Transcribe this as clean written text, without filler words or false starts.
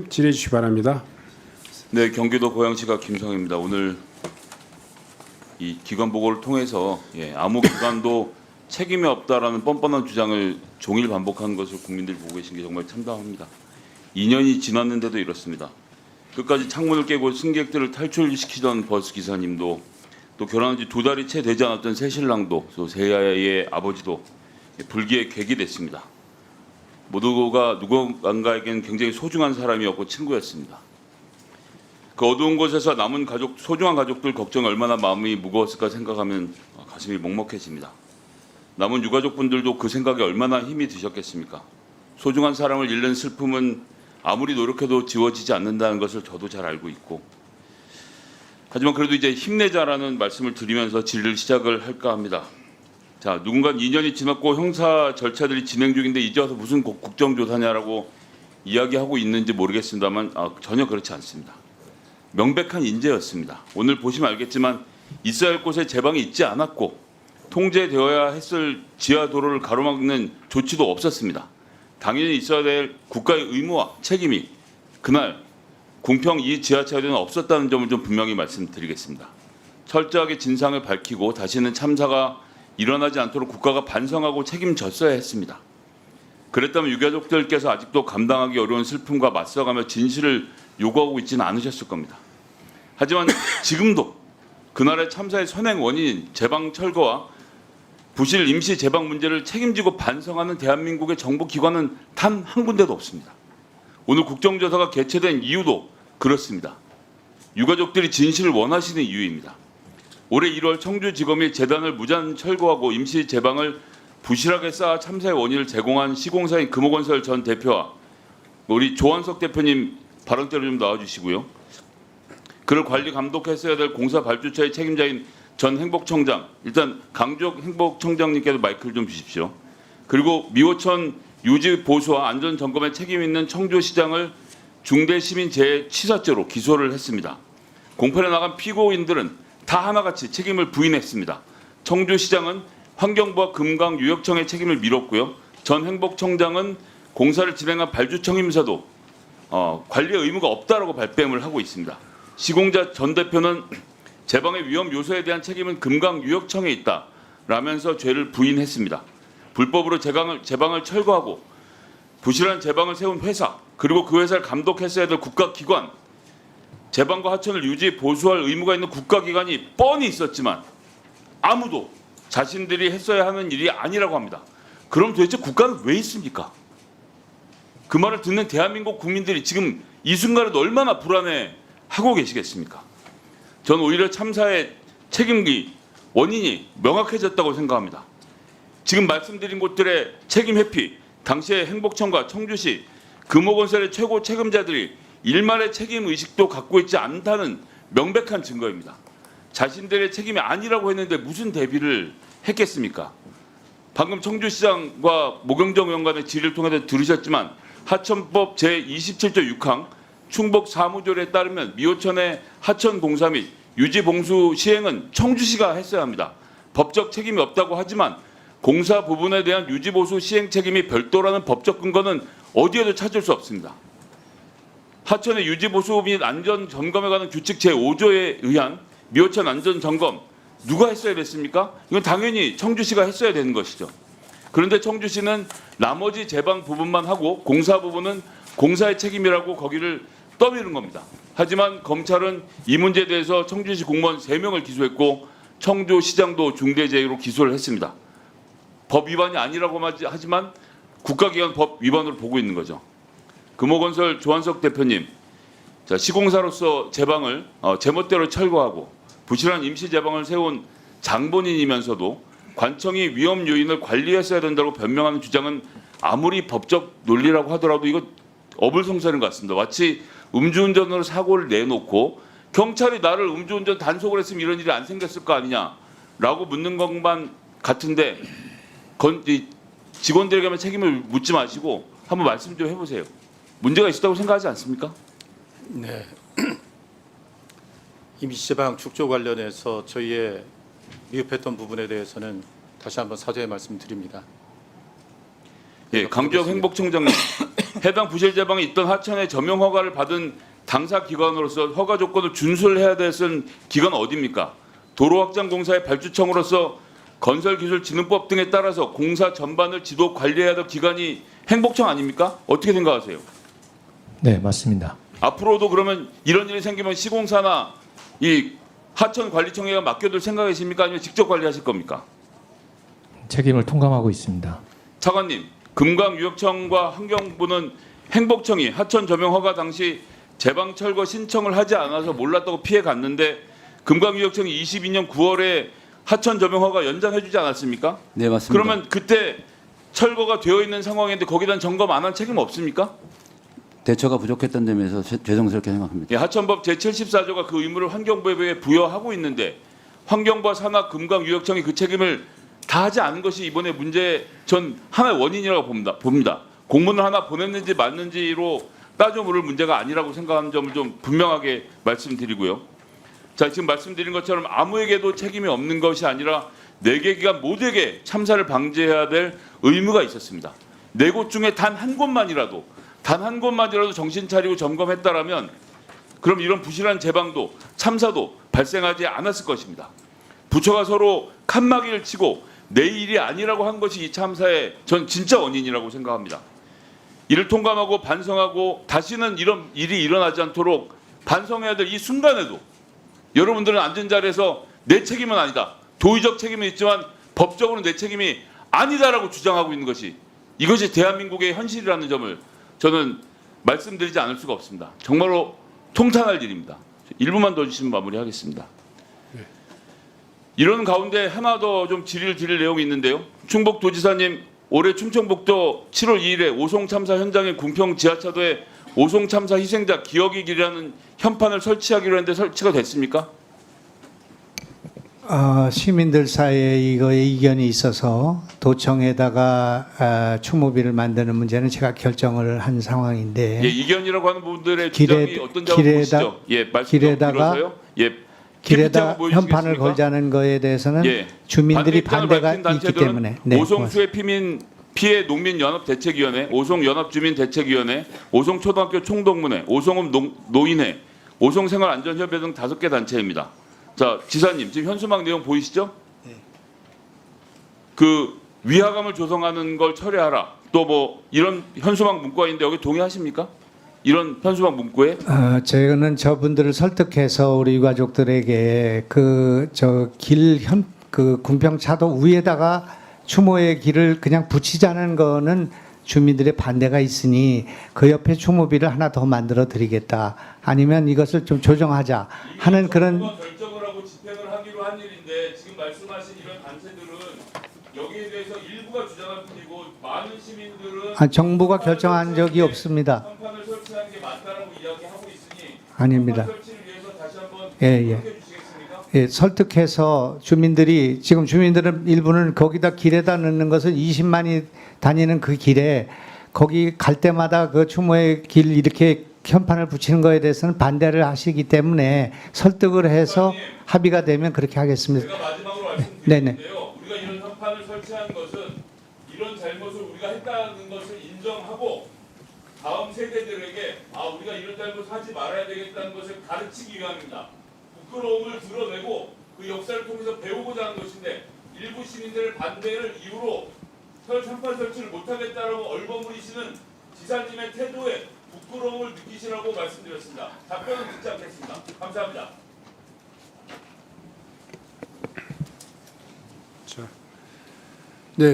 의원님 질의해 주시기 바랍니다. 네, 경기도 고양시가 김성입니다. 오늘 이 기관 보고를 통해서 아무 기관도 책임이 없다라는 뻔뻔한 주장을 종일 반복하는 것을 국민들이 보고 계신 게 정말 참담합니다. 2년이 지났는데도 이렇습니다. 끝까지 창문을 깨고 승객들을 탈출시키던 버스 기사님도, 또 결혼한 지 2달이 채 되지 않았던 새신랑도, 또 새아이의 아버지도 불기의 객이 됐습니다. 모두가 누군가에겐 굉장히 소중한 사람이었고 친구였습니다. 그 어두운 곳에서 남은 가족, 소중한 가족들 걱정이 얼마나 마음이 무거웠을까 생각하면 가슴이 먹먹해집니다. 남은 유가족분들도 그 생각에 얼마나 힘이 드셨겠습니까? 소중한 사람을 잃는 슬픔은 아무리 노력해도 지워지지 않는다는 것을 저도 잘 알고 있고, 하지만 그래도 이제 힘내자라는 말씀을 드리면서 질의를 시작을 할까 합니다. 자, 누군가 2년이 지났고 형사 절차들이 진행 중인데 이제 와서 무슨 국정조사냐라고 이야기하고 있는지 모르겠습니다만 전혀 그렇지 않습니다. 명백한 인재였습니다. 오늘 보시면 알겠지만 있어야 할 곳에 제방이 있지 않았고 통제되어야 했을 지하 도로를 가로막는 조치도 없었습니다. 당연히 있어야 될 국가의 의무와 책임이 그날 궁평 이 지하철에는 없었다는 점을 좀 분명히 말씀드리겠습니다. 철저하게 진상을 밝히고 다시는 참사가 일어나지 않도록 국가가 반성하고 책임졌어야 했습니다. 그랬다면 유가족들께서 아직도 감당하기 어려운 슬픔과 맞서가며 진실을 요구하고 있지는 않으셨을 겁니다. 하지만 지금도 그날의 참사의 선행 원인인 제방 철거와 부실 임시 제방 문제를 책임지고 반성하는 대한민국의 정부 기관은 단 한 군데도 없습니다. 오늘 국정조사가 개최된 이유도 그렇습니다. 유가족들이 진실을 원하시는 이유입니다. 올해 1월 청주지검이 재단을 무단 철거하고 임시 제방을 부실하게 쌓아 참사의 원인을 제공한 시공사인 금호건설 전 대표와 우리 조한석 대표님 발언대로 좀 나와주시고요. 그를 관리 감독했어야 될 공사 발주처의 책임자인 전 행복청장, 일단 강주혁 행복청장님께도 마이크를 좀 주십시오. 그리고 미호천 유지 보수와 안전 점검에 책임 있는 청주시장을 중대시민재해치사죄로 기소를 했습니다. 공판에 나간 피고인들은 다 하나같이 책임을 부인했습니다. 청주시장은 환경부와 금강유역청의 책임을 밀었고요. 전 행복청장은 공사를 진행한 발주청임사도 관리의 의무가 없다라고 발뺌을 하고 있습니다. 시공자 전 대표는 제방의 위험 요소에 대한 책임은 금강유역청에 있다라면서 죄를 부인했습니다. 불법으로 제방을 철거하고 부실한 제방을 세운 회사, 그리고 그 회사를 감독했어야 될 국가기관, 제방과 하천을 유지 보수할 의무가 있는 국가기관이 뻔히 있었지만 아무도 자신들이 했어야 하는 일이 아니라고 합니다. 그럼 도대체 국가는 왜 있습니까? 그 말을 듣는 대한민국 국민들이 지금 이 순간에도 얼마나 불안해하고 계시겠습니까? 저는 오히려 참사의 책임기 원인이 명확해졌다고 생각합니다. 지금 말씀드린 곳들의 책임 회피, 당시의 행복청과 청주시, 금호건설의 최고 책임자들이 일말의 책임 의식도 갖고 있지 않다는 명백한 증거입니다. 자신들의 책임이 아니라고 했는데 무슨 대비를 했겠습니까? 방금 청주시장과 모경정 의원 간의 질의를 통해서 들으셨지만 하천법 제27조 6항 충북 사무조례에 따르면 미호천의 하천 공사 및 유지 봉수 시행은 청주시가 했어야 합니다. 법적 책임이 없다고 하지만 공사 부분에 대한 유지 보수 시행 책임이 별도라는 법적 근거는 어디에도 찾을 수 없습니다. 하천의 유지 보수 및 안전 점검에 관한 규칙 제5조에 의한 미호천 안전 점검 누가 했어야 됐습니까? 이건 당연히 청주시가 했어야 되는 것이죠. 그런데 청주시는 나머지 제방 부분만 하고 공사 부분은 공사의 책임이라고 거기를 떠미는 겁니다. 하지만 검찰은 이 문제에 대해서 청주시 공무원 3명을 기소했고 청주시장도 중대재해로 기소를 했습니다. 법 위반이 아니라고 하지만 국가기관 법 위반으로 보고 있는 거죠. 금호건설 조한석 대표님, 자, 시공사로서 제방을 제멋대로 철거하고 부실한 임시 제방을 세운 장본인이면서도 관청이 위험 요인을 관리했어야 된다고 변명하는 주장은 아무리 법적 논리라고 하더라도 이거 어불성설인 것 같습니다. 마치 음주운전으로 사고를 내놓고 경찰이 나를 음주운전 단속을 했으면 이런 일이 안 생겼을 거 아니냐라고 묻는 것만 같은데 직원들에게만 책임을 묻지 마시고 한번 말씀 좀 해보세요. 문제가 있었다고 생각하지 않습니까? 네. 임시제방 축조 관련해서 저희의 미흡했던 부분에 대해서는 다시 한번 사죄의 말씀드립니다. 예, 강주혁 행복청장님, 해당 부실 제방에 있던 하천의 점용 허가를 받은 당사 기관으로서 허가 조건을 준수를 해야 되는 기관은 어디입니까? 도로확장공사의 발주청으로서 건설기술진흥법 등에 따라서 공사 전반을 지도 관리해야 될 기관이 행복청 아닙니까? 어떻게 생각하세요? 네, 맞습니다. 앞으로도 그러면 이런 일이 생기면 시공사나 이 하천관리청에가 맡겨둘 생각이십니까? 아니면 직접 관리하실 겁니까? 책임을 통감하고 있습니다. 차관님, 금강유역청과 환경부는 행복청이 하천 점용 허가 당시 제방 철거 신청을 하지 않아서 몰랐다고 피해 갔는데 금강유역청이 22년 9월에 하천 점용 허가 연장해주지 않았습니까? 네, 맞습니다. 그러면 그때 철거가 되어 있는 상황인데 거기에 대한 점검 안 한 책임 없습니까? 대처가 부족했던 점에서 죄송스럽게 생각합니다. 예, 하천법 제74조가 그 의무를 환경부에 부여하고 있는데 환경부와 산하 금강유역청이 그 책임을 다하지 않은 것이 이번에 문제 전 하나의 원인이라고 봅니다. 공문을 하나 보냈는지 맞는지로 따져 물을 문제가 아니라고 생각하는 점을 좀 분명하게 말씀드리고요. 자, 지금 말씀드린 것처럼 아무에게도 책임이 없는 것이 아니라 4개 기관 모두에게 참사를 방지해야 될 의무가 있었습니다. 4곳 중에 단 한 곳만이라도 정신 차리고 점검했다라면 그럼 이런 부실한 제방도 참사도 발생하지 않았을 것입니다. 부처가 서로 칸막이를 치고 내 일이 아니라고 한 것이 이 참사의 전 진짜 원인이라고 생각합니다. 이를 통감하고 반성하고 다시는 이런 일이 일어나지 않도록 반성해야 될 이 순간에도 여러분들은 앉은 자리에서 내 책임은 아니다. 도의적 책임은 있지만 법적으로 내 책임이 아니다라고 주장하고 있는 것이 이것이 대한민국의 현실이라는 점을 저는 말씀드리지 않을 수가 없습니다. 정말로 통탄할 일입니다. 1분만 더 주시면 마무리하겠습니다. 이런 가운데 하나 더 좀 질의를 드릴 내용이 있는데요. 충북도지사님 올해 충청북도 7월 2일에 오송 참사 현장의 궁평 지하차도에 오송 참사 희생자 기억의 길이라는 현판을 설치하기로 했는데 설치가 됐습니까? 시민들 사이에 이거에 이견이 있어서 도청에다가 추모비를 만드는 문제는 제가 결정을 한 상황인데 예, 이견이라고 하는 분들의 주장이 어떤지 한번 보시죠. 예, 말씀 좀 길에다가 들어서요. 예, 길에다 PPT 한번 현판을 보여주시겠습니까? 걸자는 거에 대해서는 예, 주민들이 반대 반대가 입장을 밝힌 있기 때문에 단체들은 오송수해 피해 농민연합대책위원회, 오송연합주민대책위원회, 오송초등학교 총동문회, 오송읍 노인회, 오송생활안전협회 등 5개 단체입니다. 자, 지사님 지금 현수막 내용 보이시죠? 네. 그 위화감을 조성하는 걸 철회하라. 또 뭐 이런 현수막 문구가 있는데 여기 동의하십니까? 이런 현수막 문구에? 저는 저분들을 설득해서 우리 유가족들에게 그 궁평차도 위에다가 추모의 길을 그냥 붙이자는 거는 주민들의 반대가 있으니 그 옆에 추모비를 하나 더 만들어 드리겠다. 아니면 이것을 좀 조정하자 하는 그런 결정을 하고 집행을 하기로 한 일인데 지금 말씀하신 이런 단체들은 여기에 대해서 일부가 주장할 뿐이고 많은 시민들은 정부가 결정한 적이 없습니다. 현판을 설치하는 게 맞다라고 이야기하고 있으니 아닙니다. 현판 설치를 위해서 다시 한번 예. 설득해 주시겠습니까? 예, 설득해서 주민들은 일부는 거기다 길에다 넣는 것은 20만이 다니는 그 길에 거기 갈 때마다 그 추모의 길 이렇게 현판을 붙이는 거에 대해서는 반대를 하시기 때문에 설득을 해서 합의가 되면 그렇게 하겠습니다. 제가 마지막으로 네네. 말씀드리는데요. 우리가 이런 현판을 설치한 것은 이런 잘못을 우리가 했다는 것을 인정하고 다음 세대들에게 우리가 이런 잘못을 하지 말아야 되겠다는 것을 가르치기 위함입니다. 부끄러움을 드러내고 그 역사를 통해서 배우고자 하는 것인데 일부 시민들의 반대를 이유로 현판 설치를 못하겠다라고 얼버무리시는 지사님의 태도에 부끄러움을 느끼시라고 말씀드렸습니다. 답변은 듣지 않겠습니다. 감사합니다. 네,